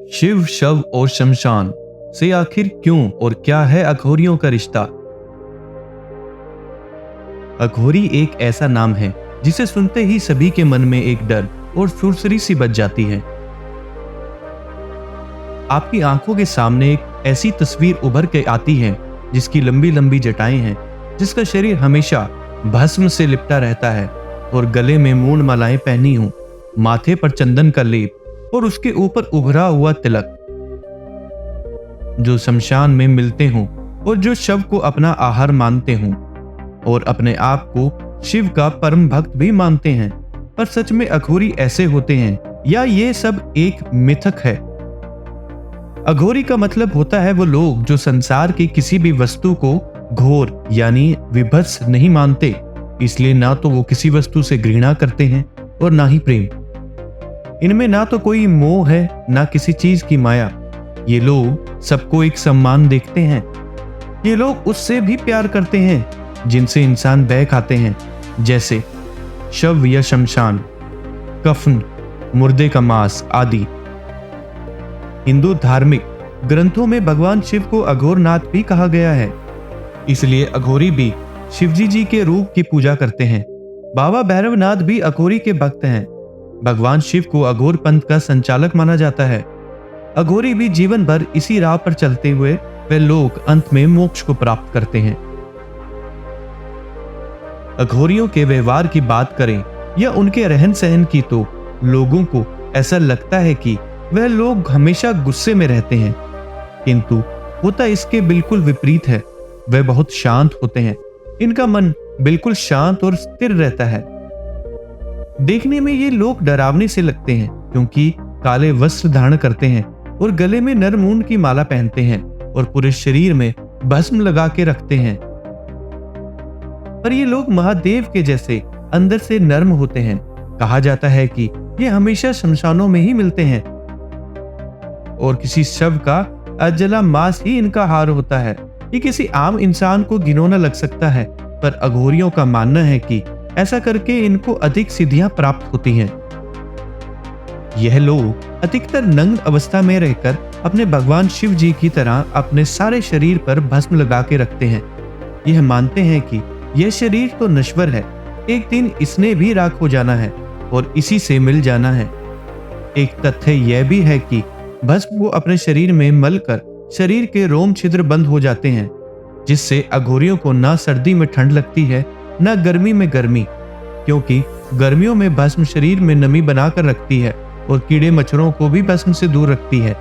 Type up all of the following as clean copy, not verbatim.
शिव, शव और शमशान से आखिर क्यों और क्या है अघोरियों का रिश्ता? अघोरी एक ऐसा नाम है जिसे सुनते ही सभी के मन में एक डर और सुरसरी सी बच जाती है। आपकी आंखों के सामने एक ऐसी तस्वीर उभर के आती है जिसकी लंबी लंबी जटाएं हैं, जिसका शरीर हमेशा भस्म से लिपटा रहता है और गले में मूंड मालाएं पहनी हों, माथे पर चंदन का लेप और उसके ऊपर उभरा हुआ तिलक, जो शमशान में मिलते हों और जो शव को अपना आहार मानते हों और अपने आप को शिव का परम भक्त भी मानते हैं। पर सच में अघोरी ऐसे होते हैं या ये सब एक मिथक है? अघोरी का मतलब होता है वो लोग जो संसार की किसी भी वस्तु को घोर यानी विभत्स नहीं मानते, इसलिए ना तो वो किसी वस्तु से घृणा करते हैं और ना ही प्रेम। इनमें ना तो कोई मोह है ना किसी चीज की माया। ये लोग सबको एक सम्मान देखते हैं। ये लोग उससे भी प्यार करते हैं जिनसे इंसान बह खाते हैं, जैसे शव या शमशान, कफन, मुर्दे का मांस आदि। हिंदू धार्मिक ग्रंथों में भगवान शिव को अघोरनाथ भी कहा गया है, इसलिए अघोरी भी शिवजी जी के रूप की पूजा करते हैं। बाबा भैरवनाथ भी अघोरी के भक्त हैं। भगवान शिव को अघोर पंथ का संचालक माना जाता है। अघोरी भी जीवन भर इसी राह पर चलते हुए वे लोग अंत में मोक्ष को प्राप्त करते हैं। अघोरियों के व्यवहार की बात करें या उनके रहन सहन की, तो लोगों को ऐसा लगता है कि वह लोग हमेशा गुस्से में रहते हैं, किंतु होता इसके बिल्कुल विपरीत है। वे बहुत शांत होते हैं। इनका मन बिल्कुल शांत और स्थिर रहता है। देखने में ये लोग डरावने से लगते हैं क्योंकि काले वस्त्र धारण करते हैं और गले में नरमून की माला पहनते हैं और पूरे शरीर में भस्म लगा के रखते हैं। पर ये लोग महादेव के जैसे अंदर से नर्म होते हैं। कहा जाता है कि ये हमेशा शमशानों में ही मिलते हैं और किसी शव का अजला मांस ही इनका आहार होता है। ये किसी आम इंसान को घिनौना लग सकता है, पर अघोरियों का मानना है कि ऐसा करके इनको अधिक सिद्धियां प्राप्त होती हैं। यह लोग अधिकतर नग्न अवस्था में रहकर अपने भगवान शिव जी की तरह अपने सारे शरीर पर भस्म लगा के रखते हैं। यह मानते हैं कि यह शरीर तो नश्वर है, एक दिन इसने भी राख हो जाना है और इसी से मिल जाना है। एक तथ्य यह भी है कि भस्म को अपने शरीर में मलकर शरीर के रोम छिद्र बंद हो जाते हैं, जिससे अघोरियों को ना सर्दी में ठंड लगती है ना गर्मी में गर्मी, क्योंकि गर्मियों में भस्म शरीर में नमी बनाकर रखती है और कीड़े मच्छरों को भी भस्म से दूर रखती है।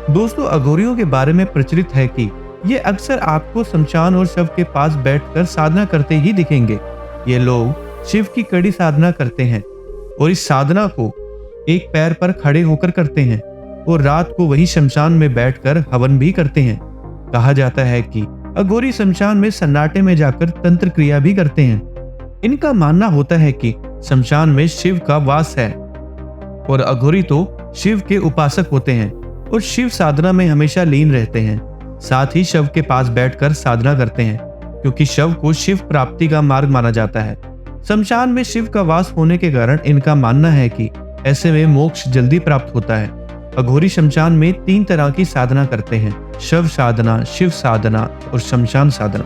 दोस्तों, अघोरियों के बारे में प्रचलित है कि ये अक्सर आपको शमशान और शव के पास बैठकर साधना करते ही दिखेंगे। ये लोग शिव की कड़ी साधना करते हैं और इस साधना को एक पैर पर खड़े होकर करते हैं और रात को वही शमशान में बैठकर हवन भी करते हैं। कहा जाता है कि अघोरी शमशान में सन्नाटे में जाकर तंत्र क्रिया भी करते हैं। इनका मानना होता है कि शमशान में शिव का वास है और अघोरी तो शिव के उपासक होते हैं और शिव साधना में हमेशा लीन रहते हैं। साथ ही शव के पास बैठकर साधना करते हैं, क्योंकि शव को शिव प्राप्ति का मार्ग माना जाता है। शमशान में शिव का वास होने के कारण इनका मानना है कि ऐसे में मोक्ष जल्दी प्राप्त होता है। अघोरी शमशान में 3 तरह की साधना करते हैं: शव साधना, शिव साधना और शमशान साधना।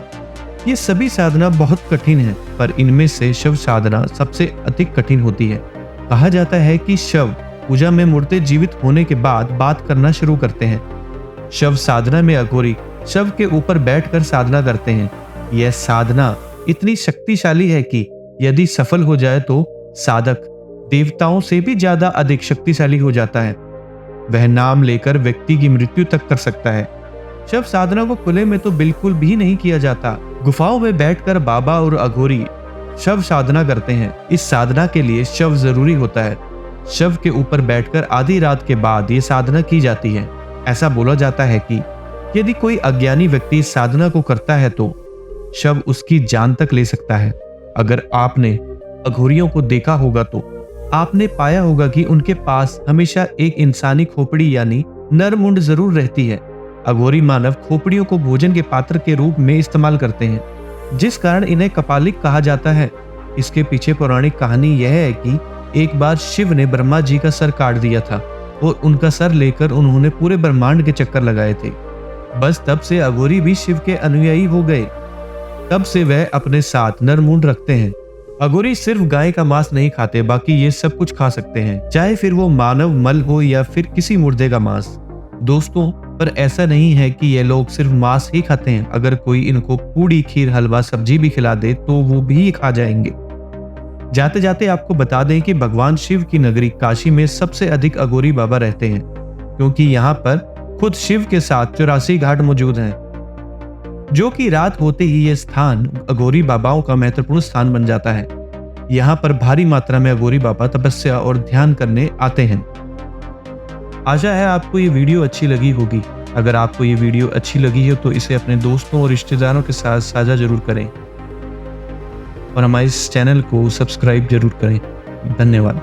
ये सभी साधना बहुत कठिन है, पर इनमें से शव साधना सबसे अधिक कठिन होती है। कहा जाता है कि शव पूजा में मुर्दे जीवित होने के बाद बात करना शुरू करते हैं। शव साधना में अघोरी शव के ऊपर बैठकर साधना करते हैं। यह साधना इतनी शक्तिशाली है कि यदि सफल हो जाए तो साधक देवताओं से भी ज्यादा अधिक शक्तिशाली हो जाता है। वह नाम लेकर व्यक्ति की मृत्यु तक कर सकता है। शव साधना को खुले में तो बिल्कुल भी नहीं किया जाता। गुफाओं में बैठकर बाबा और अघोरी शव साधना करते हैं। इस साधना के लिए शव जरूरी होता है। शव के ऊपर बैठकर आधी रात के बाद ये साधना की जाती है। ऐसा बोला जाता है कि यदि कोई अज्ञानी व्यक्ति इस साधना को करता है तो शव उसकी जान तक ले सकता है। अगर आपने अघोरियों को देखा होगा तो आपने पाया होगा कि उनके पास हमेशा एक इंसानी खोपड़ी यानी नरमुंड जरूर रहती है। अघोरी मानव खोपड़ियों को भोजन के पात्र के रूप में इस्तेमाल करते हैं, जिस कारण इन्हें कपालिक कहा जाता है। इसके पीछे पौराणिक कहानी यह है कि एक बार शिव ने ब्रह्मा जी का सर काट दिया था, और उनका सर लेकर उन्होंने पूरे ब्रह्मांड के चक्कर लगाए थे। बस तब से अघोरी भी शिव के अनुयायी हो गए। तब से वह अपने साथ नरमुंड रखते हैं। अघोरी सिर्फ गाय का मांस नहीं खाते, बाकी ये सब कुछ खा सकते हैं, चाहे फिर वो मानव मल हो या फिर किसी मुर्दे का मांस। दोस्तों, पर ऐसा नहीं है कि ये लोग सिर्फ मांस ही खाते हैं। अगर कोई इनको पूड़ी, खीर, हलवा, सब्जी भी खिला दे तो वो भी खा जाएंगे। जाते जाते आपको बता दें कि भगवान शिव की नगरी काशी में सबसे अधिक अघोरी बाबा रहते हैं, क्योंकि यहाँ पर खुद शिव के साथ 84 घाट मौजूद हैं, जो कि रात होते ही ये स्थान अघोरी बाबाओं का महत्वपूर्ण स्थान बन जाता है। यहाँ पर भारी मात्रा में अघोरी बाबा तपस्या और ध्यान करने आते हैं। आशा है आपको ये वीडियो अच्छी लगी होगी। अगर आपको ये वीडियो अच्छी लगी हो तो इसे अपने दोस्तों और रिश्तेदारों के साथ साझा जरूर करें और हमारे इस चैनल को सब्सक्राइब जरूर करें। धन्यवाद।